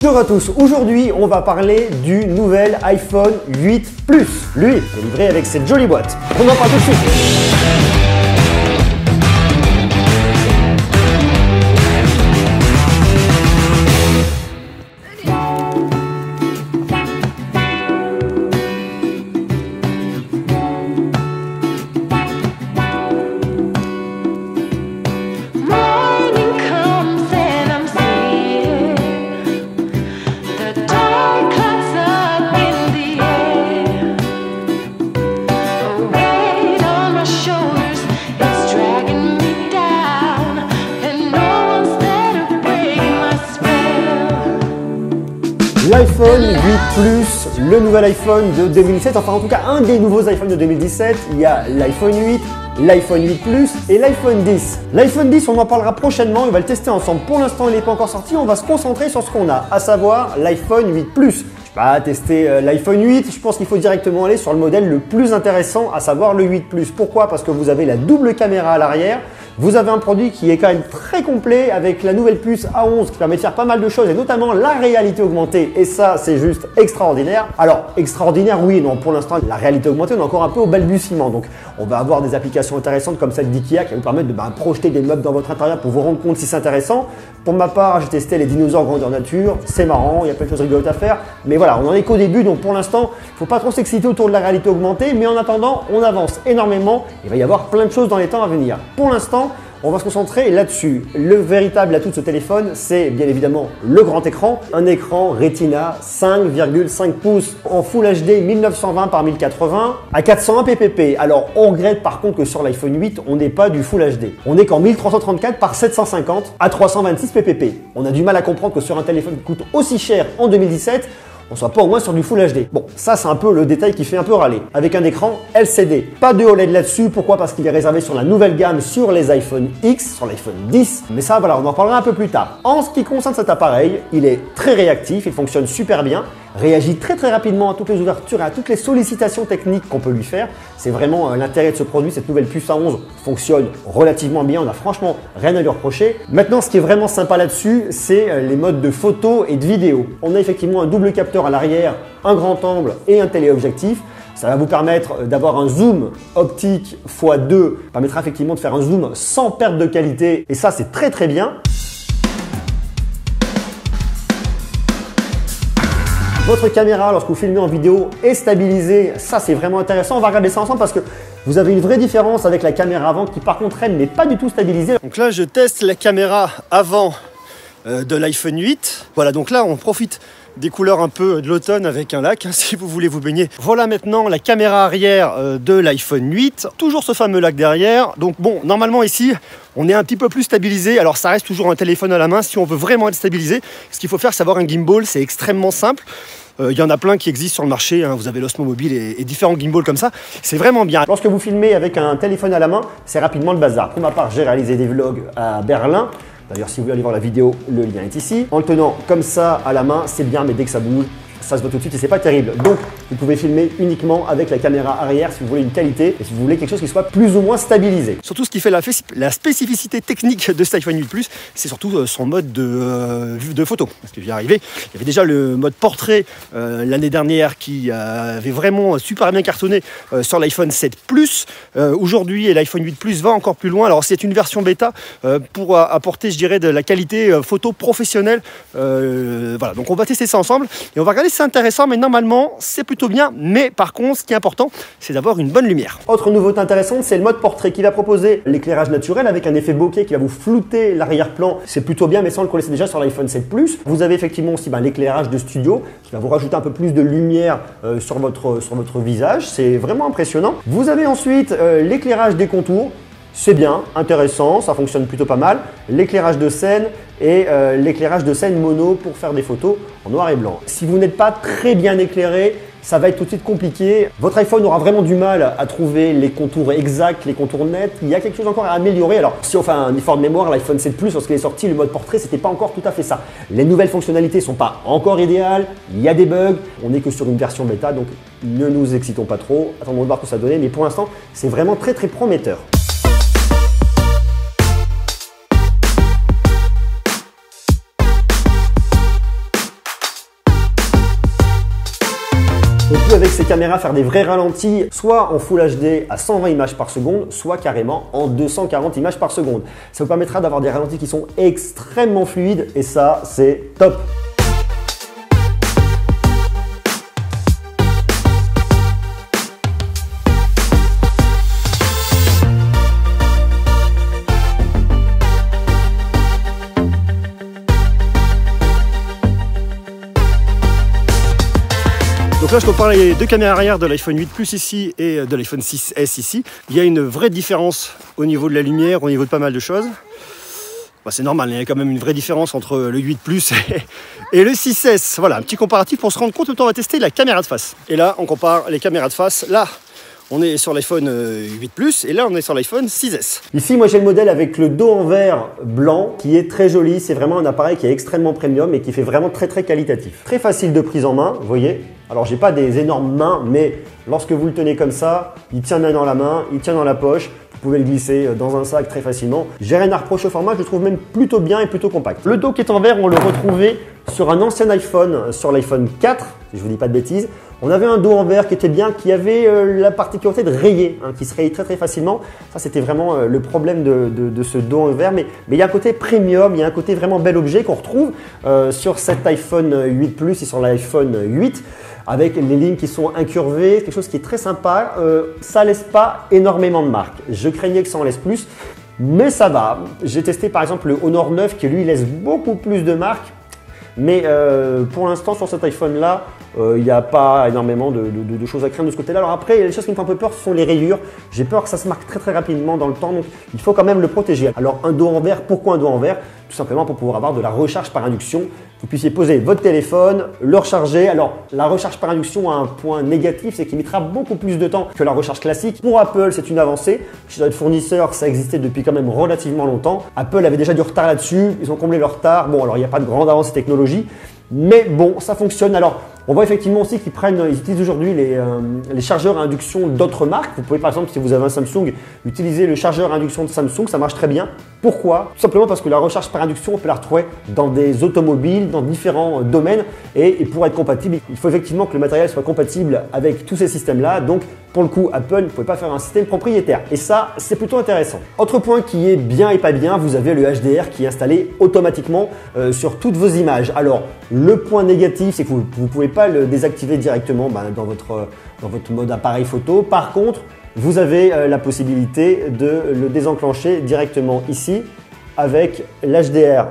Bonjour à tous, aujourd'hui on va parler du nouvel iPhone 8 Plus. Lui est livré avec cette jolie boîte. On en parle tout de suite. L'iPhone 8 Plus, le nouvel iPhone de 2017, enfin en tout cas un des nouveaux iPhones de 2017, il y a l'iPhone 8, l'iPhone 8 Plus et l'iPhone 10. L'iPhone 10, on en parlera prochainement, on va le tester ensemble. Pour l'instant, il n'est pas encore sorti, on va se concentrer sur ce qu'on a, à savoir l'iPhone 8 Plus. Je vais pas tester l'iPhone 8, je pense qu'il faut directement aller sur le modèle le plus intéressant, à savoir le 8 Plus. Pourquoi? Parce que vous avez la double caméra à l'arrière. Vous avez un produit qui est quand même très complet avec la nouvelle puce A11 qui permet de faire pas mal de choses et notamment la réalité augmentée et ça c'est juste extraordinaire. Alors extraordinaire oui, non pour l'instant la réalité augmentée on est encore un peu au balbutiement donc on va avoir des applications intéressantes comme celle d'IKEA qui va vous permettre de projeter des meubles dans votre intérieur pour vous rendre compte si c'est intéressant. Pour ma part j'ai testé les dinosaures grandeur nature, c'est marrant, il y a plein de choses rigolotes à faire mais voilà on en est qu'au début donc pour l'instant il ne faut pas trop s'exciter autour de la réalité augmentée mais en attendant on avance énormément, il va y avoir plein de choses dans les temps à venir. Pour l'instant on va se concentrer là-dessus. Le véritable atout de ce téléphone, c'est bien évidemment le grand écran. Un écran Retina 5,5 pouces en Full HD 1920 par 1080 à 401 ppp. Alors on regrette par contre que sur l'iPhone 8, on n'est pas du Full HD. On n'est qu'en 1334 par 750 à 326 ppp. On a du mal à comprendre que sur un téléphone qui coûte aussi cher en 2017, on soit pas au moins sur du Full HD. Bon, ça c'est un peu le détail qui fait un peu râler. Avec un écran LCD. Pas de OLED là-dessus. Pourquoi? Parce qu'il est réservé sur la nouvelle gamme sur les iPhone X, sur l'iPhone 10. Mais ça, voilà, on en parlera un peu plus tard. En ce qui concerne cet appareil, il est très réactif, il fonctionne super bien, réagit très rapidement à toutes les ouvertures et à toutes les sollicitations techniques qu'on peut lui faire. C'est vraiment l'intérêt de ce produit. Cette nouvelle puce A11 fonctionne relativement bien. On n'a franchement rien à lui reprocher. Maintenant, ce qui est vraiment sympa là-dessus, c'est les modes de photo et de vidéo. On a effectivement un double capteur à l'arrière, un grand angle et un téléobjectif. Ça va vous permettre d'avoir un zoom optique x2, permettra effectivement de faire un zoom sans perte de qualité et ça c'est très bien. Votre caméra lorsque vous filmez en vidéo est stabilisée, ça c'est vraiment intéressant, on va regarder ça ensemble parce que vous avez une vraie différence avec la caméra avant qui par contre elle n'est pas du tout stabilisée. Donc là je teste la caméra avant de l'iPhone 8, voilà donc là on profite des couleurs un peu de l'automne avec un lac, hein, si vous voulez vous baigner. Voilà maintenant la caméra arrière de l'iPhone 8. Toujours ce fameux lac derrière. Donc bon, normalement ici, on est un petit peu plus stabilisé. Alors ça reste toujours un téléphone à la main. Si on veut vraiment être stabilisé, ce qu'il faut faire, c'est avoir un gimbal. C'est extrêmement simple. Il y en a plein qui existent sur le marché. Hein. Vous avez l'Osmo Mobile et différents gimbals comme ça. C'est vraiment bien. Lorsque vous filmez avec un téléphone à la main, c'est rapidement le bazar. Pour ma part, j'ai réalisé des vlogs à Berlin. D'ailleurs, si vous voulez aller voir la vidéo, le lien est ici. En le tenant comme ça à la main, c'est bien, mais dès que ça bouge, ça se voit tout de suite et c'est pas terrible. Donc, vous pouvez filmer uniquement avec la caméra arrière si vous voulez une qualité et si vous voulez quelque chose qui soit plus ou moins stabilisé. Surtout, ce qui fait la spécificité technique de cet iPhone 8 Plus, c'est surtout son mode de photo. Parce que j'y arrivé, il y avait déjà le mode portrait l'année dernière qui avait vraiment super bien cartonné sur l'iPhone 7 Plus. Aujourd'hui, l'iPhone 8 Plus va encore plus loin. Alors, c'est une version bêta pour apporter, je dirais, de la qualité photo professionnelle. Voilà, donc on va tester ça ensemble et on va regarder. C'est intéressant, mais normalement, c'est plutôt bien. Mais par contre, ce qui est important, c'est d'avoir une bonne lumière. Autre nouveauté intéressante, c'est le mode portrait qui va proposer l'éclairage naturel avec un effet bokeh qui va vous flouter l'arrière-plan. C'est plutôt bien, mais ça, on le connaissait déjà sur l'iPhone 7 Plus. Vous avez effectivement aussi l'éclairage de studio qui va vous rajouter un peu plus de lumière sur votre visage. C'est vraiment impressionnant. Vous avez ensuite l'éclairage des contours. C'est bien, intéressant, ça fonctionne plutôt pas mal. L'éclairage de scène et l'éclairage de scène mono pour faire des photos en noir et blanc. Si vous n'êtes pas très bien éclairé, ça va être tout de suite compliqué. Votre iPhone aura vraiment du mal à trouver les contours exacts, les contours nets. Il y a quelque chose encore à améliorer. Alors, si on fait un effort de mémoire, l'iPhone 7 Plus, lorsqu'il est sorti, le mode portrait, c'était pas encore tout à fait ça. Les nouvelles fonctionnalités sont pas encore idéales. Il y a des bugs. On n'est que sur une version bêta, donc ne nous excitons pas trop. Attendons de voir ce que ça donne. Mais pour l'instant, c'est vraiment très prometteur. On peut avec ces caméras faire des vrais ralentis, soit en Full HD à 120 images par seconde, soit carrément en 240 images par seconde. Ça vous permettra d'avoir des ralentis qui sont extrêmement fluides et ça, c'est top. Donc là, je compare les deux caméras arrière de l'iPhone 8 Plus ici et de l'iPhone 6S ici. Il y a une vraie différence au niveau de la lumière, au niveau de pas mal de choses. Bah, c'est normal, il y a quand même une vraie différence entre le 8 Plus et le 6S. Voilà, un petit comparatif pour se rendre compte. On va tester la caméra de face. Et là, on compare les caméras de face. Là, on est sur l'iPhone 8 Plus et là, on est sur l'iPhone 6S. Ici, moi, j'ai le modèle avec le dos en verre blanc qui est très joli. C'est vraiment un appareil qui est extrêmement premium et qui fait vraiment très qualitatif. Très facile de prise en main, vous voyez. Alors, j'ai pas des énormes mains, mais lorsque vous le tenez comme ça, il tient bien dans la main, il tient dans la poche. Vous pouvez le glisser dans un sac très facilement. J'ai rien à reprocher au format, je le trouve même plutôt bien et plutôt compact. Le dos qui est en verre, on le retrouvait sur un ancien iPhone, sur l'iPhone 4, si je vous dis pas de bêtises. On avait un dos en verre qui était bien, qui avait la particularité de rayer, qui se rayait très facilement. Ça, c'était vraiment le problème de ce dos en verre. Mais il y a un côté premium, il y a un côté vraiment bel objet qu'on retrouve sur cet iPhone 8 Plus et sur l'iPhone 8. Avec les lignes qui sont incurvées, quelque chose qui est très sympa. Ça laisse pas énormément de marques. Je craignais que ça en laisse plus, mais ça va. J'ai testé par exemple le Honor 9 qui lui laisse beaucoup plus de marques. Mais pour l'instant sur cet iPhone là, il n'y a pas énormément de choses à craindre de ce côté-là. Alors après, les choses qui me font un peu peur, ce sont les rayures. J'ai peur que ça se marque très rapidement dans le temps, donc il faut quand même le protéger. Alors un dos en verre, pourquoi un dos en verre? Tout simplement pour pouvoir avoir de la recharge par induction. Vous puissiez poser votre téléphone, le recharger. Alors la recharge par induction a un point négatif, c'est qu'il mettra beaucoup plus de temps que la recharge classique. Pour Apple, c'est une avancée. Chez d'autres fournisseurs, ça existait depuis quand même relativement longtemps. Apple avait déjà du retard là-dessus, ils ont comblé leur retard. Bon, alors il n'y a pas de grande avancée technologie, mais bon, ça fonctionne. Alors, on voit effectivement aussi qu'ils utilisent aujourd'hui les chargeurs à induction d'autres marques. Vous pouvez par exemple, si vous avez un Samsung, utiliser le chargeur à induction de Samsung, ça marche très bien. Pourquoi? Tout simplement parce que la recharge par induction, on peut la retrouver dans des automobiles, dans différents domaines. Et pour être compatible, il faut effectivement que le matériel soit compatible avec tous ces systèmes-là. Donc, pour le coup, Apple ne pouvait pas faire un système propriétaire. Et ça, c'est plutôt intéressant. Autre point qui est bien et pas bien, vous avez le HDR qui est installé automatiquement sur toutes vos images. Alors, le point négatif, c'est que vous ne pouvez pas le désactiver directement dans votre mode appareil photo. Par contre, vous avez la possibilité de le désenclencher directement ici avec l'HDR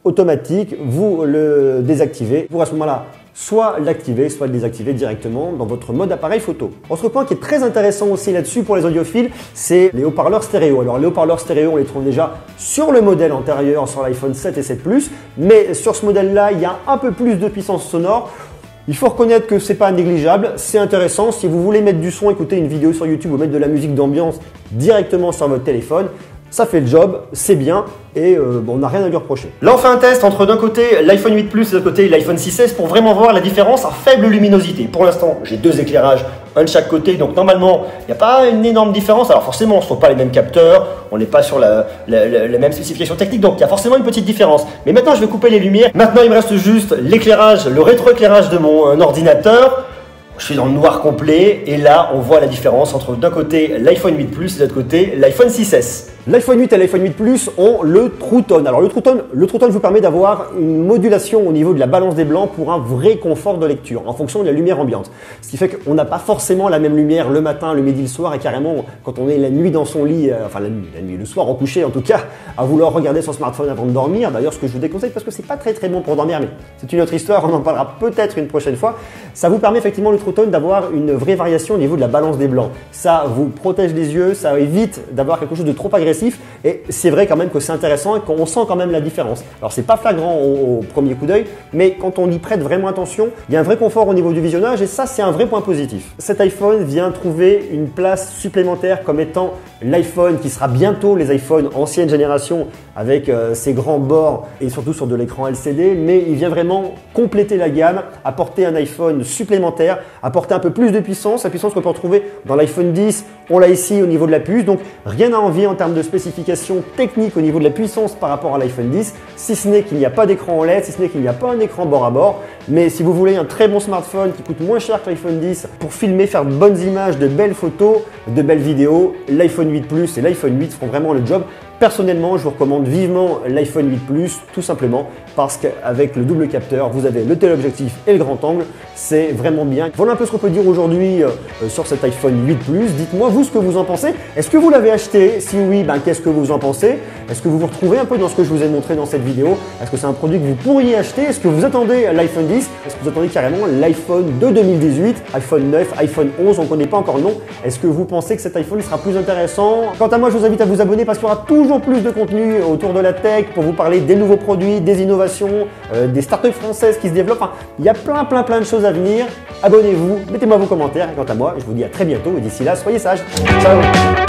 automatique. Vous le désactivez pour à ce moment-là soit l'activer, soit le désactiver directement dans votre mode appareil photo. Autre point qui est très intéressant aussi là-dessus pour les audiophiles, c'est les haut-parleurs stéréo. Alors les haut-parleurs stéréo, on les trouve déjà sur le modèle antérieur, sur l'iPhone 7 et 7 Plus, mais sur ce modèle-là, il y a un peu plus de puissance sonore. Il faut reconnaître que c'est pas négligeable, c'est intéressant. Si vous voulez mettre du son, écouter une vidéo sur YouTube ou mettre de la musique d'ambiance directement sur votre téléphone, ça fait le job, c'est bien et on n'a rien à lui reprocher. Là, on fait un test entre d'un côté l'iPhone 8 Plus et de l'autre côté l'iPhone 6S pour vraiment voir la différence à faible luminosité. Pour l'instant, j'ai deux éclairages, un de chaque côté, donc normalement, il n'y a pas une énorme différence. Alors forcément, ce ne sont pas les mêmes capteurs, on n'est pas sur la même spécification technique, donc il y a forcément une petite différence. Mais maintenant, je vais couper les lumières. Maintenant, il me reste juste l'éclairage, le rétroéclairage de mon ordinateur. Je suis dans le noir complet et là, on voit la différence entre d'un côté l'iPhone 8 Plus et de l'autre côté l'iPhone 6S. L'iPhone 8 et l'iPhone 8 Plus ont le True Tone. Alors le True Tone vous permet d'avoir une modulation au niveau de la balance des blancs pour un vrai confort de lecture en fonction de la lumière ambiante. Ce qui fait qu'on n'a pas forcément la même lumière le matin, le midi, le soir et carrément quand on est la nuit dans son lit, enfin la nuit, le soir en coucher en tout cas, à vouloir regarder son smartphone avant de dormir. D'ailleurs ce que je vous déconseille parce que c'est pas très bon pour dormir, mais c'est une autre histoire, on en parlera peut-être une prochaine fois. Ça vous permet effectivement le True Tone d'avoir une vraie variation au niveau de la balance des blancs. Ça vous protège les yeux, ça évite d'avoir quelque chose de trop agressif. Et c'est vrai quand même que c'est intéressant et qu'on sent quand même la différence. Alors c'est pas flagrant au premier coup d'œil, mais quand on y prête vraiment attention, il y a un vrai confort au niveau du visionnage et ça c'est un vrai point positif. Cet iPhone vient trouver une place supplémentaire comme étant l'iPhone qui sera bientôt les iPhones ancienne génération avec ses grands bords et surtout sur de l'écran LCD, mais il vient vraiment compléter la gamme, apporter un iPhone supplémentaire, apporter un peu plus de puissance, la puissance qu'on peut retrouver dans l'iPhone 10, on l'a ici au niveau de la puce, donc rien à envier en termes de spécifications techniques au niveau de la puissance par rapport à l'iPhone 10, si ce n'est qu'il n'y a pas d'écran OLED, si ce n'est qu'il n'y a pas un écran bord à bord, mais si vous voulez un très bon smartphone qui coûte moins cher que l'iPhone 10 pour filmer, faire de bonnes images, de belles photos, de belles vidéos, l'iPhone 8 Plus et l'iPhone 8 feront vraiment le job. Personnellement, je vous recommande vivement l'iPhone 8 Plus, tout simplement parce qu'avec le double capteur, vous avez le téléobjectif et le grand angle, c'est vraiment bien. Voilà un peu ce qu'on peut dire aujourd'hui sur cet iPhone 8 Plus. Dites-moi vous ce que vous en pensez. Est-ce que vous l'avez acheté? Si oui, qu'est-ce que vous en pensez? Est-ce que vous vous retrouvez un peu dans ce que je vous ai montré dans cette vidéo? Est-ce que c'est un produit que vous pourriez acheter? Est-ce que vous attendez l'iPhone 10? Est-ce que vous attendez carrément l'iPhone de 2018, iPhone 9, iPhone 11, on ne connaît pas encore le nom? Est-ce que vous pensez que cet iPhone sera plus intéressant? Quant à moi, je vous invite à vous abonner parce qu'il y aura toujours plus de contenu autour de la tech pour vous parler des nouveaux produits, des innovations, des startups françaises qui se développent. Enfin, il y a plein de choses à venir. Abonnez-vous, mettez-moi vos commentaires. Et quant à moi, je vous dis à très bientôt et d'ici là, soyez sages. Ciao!